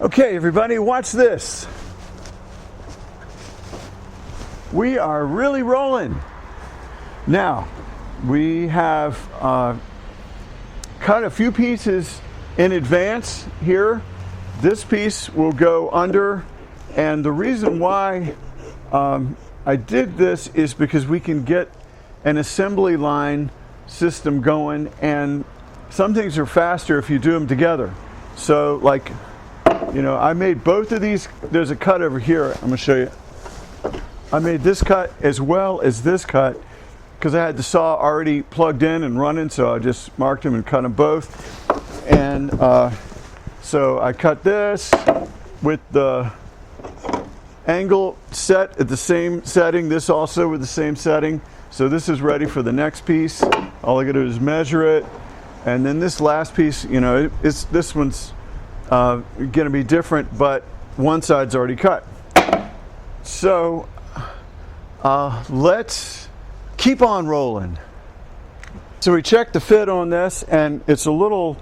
Okay, everybody, watch this. We are really rolling. Now, we have cut a few pieces in advance here. This piece will go under, and the reason why I did this is because we can get an assembly line system going, and some things are faster if you do them together. So, like, you know, I made both of these. There's a cut over here. I'm going to show you. I made this cut as well as this cut because I had the saw already plugged in and running, so I just marked them and cut them both. And so I cut this with the angle set at the same setting, this also with the same setting. So this is ready for the next piece. All I got to do is measure it. And then this last piece, you know, this one's going to be different, but one side's already cut. So let's keep on rolling. So we checked the fit on this, and it's a little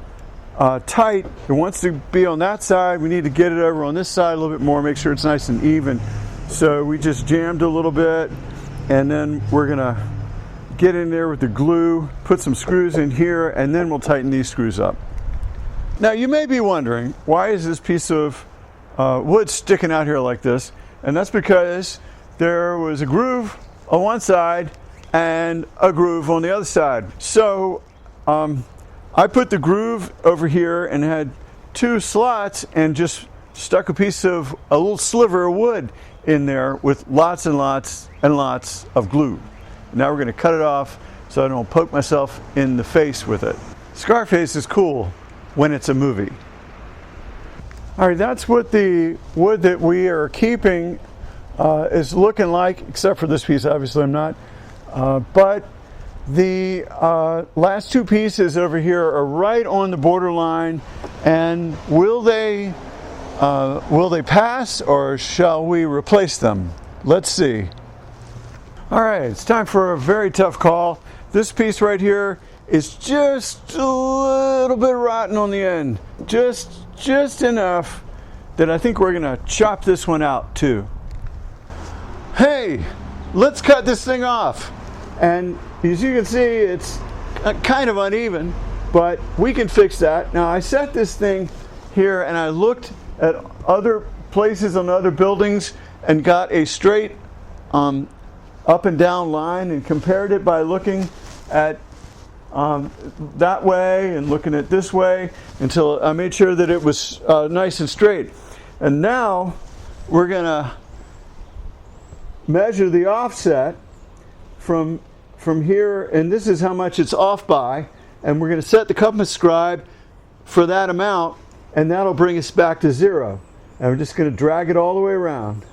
tight. It wants to be on that side. We need to get it over on this side a little bit more, make sure it's nice and even. So we just jammed a little bit, and then we're going to get in there with the glue, put some screws in here, and then we'll tighten these screws up. Now you may be wondering, why is this piece of wood sticking out here like this? And that's because there was a groove on one side and a groove on the other side. So I put the groove over here and had two slots and just stuck a little sliver of wood in there with lots and lots and lots of glue. Now we're going to cut it off so I don't poke myself in the face with it. Scarface is cool when it's a movie. All right, that's what the wood that we are keeping is looking like, except for this piece. Obviously I'm not. But the last two pieces over here are right on the borderline. And will they pass, or shall we replace them? Let's see. All right, it's time for a very tough call. This piece right here is just a little bit rotten on the end. Just enough that I think we're gonna chop this one out too. Hey, let's cut this thing off. And as you can see, it's kind of uneven, but we can fix that. Now I set this thing here and I looked at other places on other buildings and got a straight up and down line and compared it by looking at that way and looking at this way until I made sure that it was nice and straight. And now we're going to measure the offset from here, and this is how much it's off by, and we're going to set the compass scribe for that amount, and that'll bring us back to 0. And we're just going to drag it all the way around.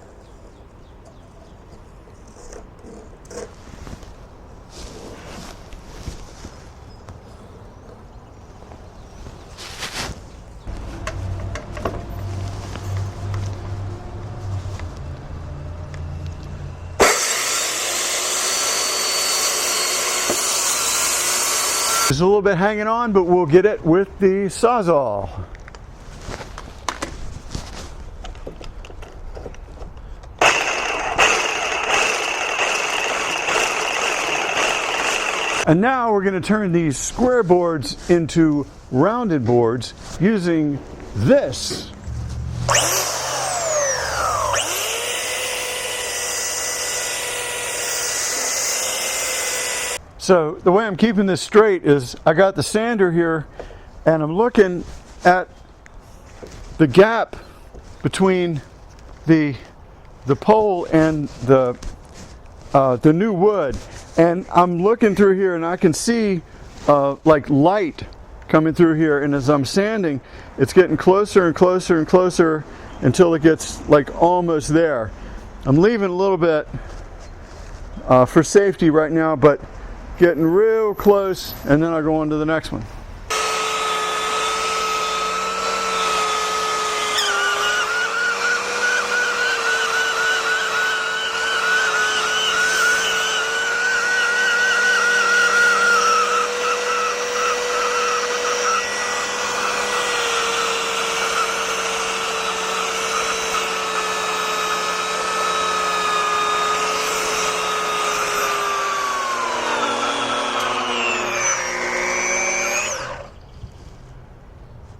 There's a little bit hanging on, but we'll get it with the Sawzall. And now we're going to turn these square boards into rounded boards using this. So the way I'm keeping this straight is I got the sander here and I'm looking at the gap between the pole and the new wood, and I'm looking through here and I can see like light coming through here, and as I'm sanding it's getting closer and closer and closer until it gets like almost there. I'm leaving a little bit for safety right now, but getting real close, and then I'll go on to the next one.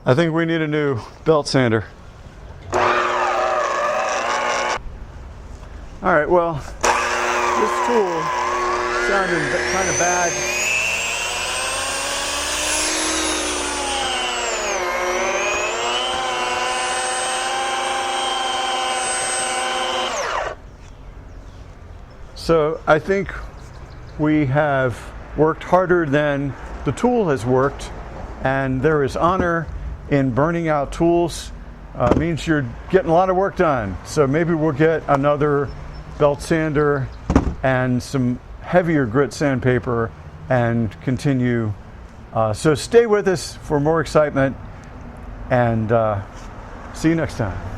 I think we need a new belt sander. All right, well, this tool sounded kind of bad. So I think we have worked harder than the tool has worked, and there is honor in burning out tools. Means you're getting a lot of work done. So maybe we'll get another belt sander and some heavier grit sandpaper and continue. So stay with us for more excitement, and see you next time.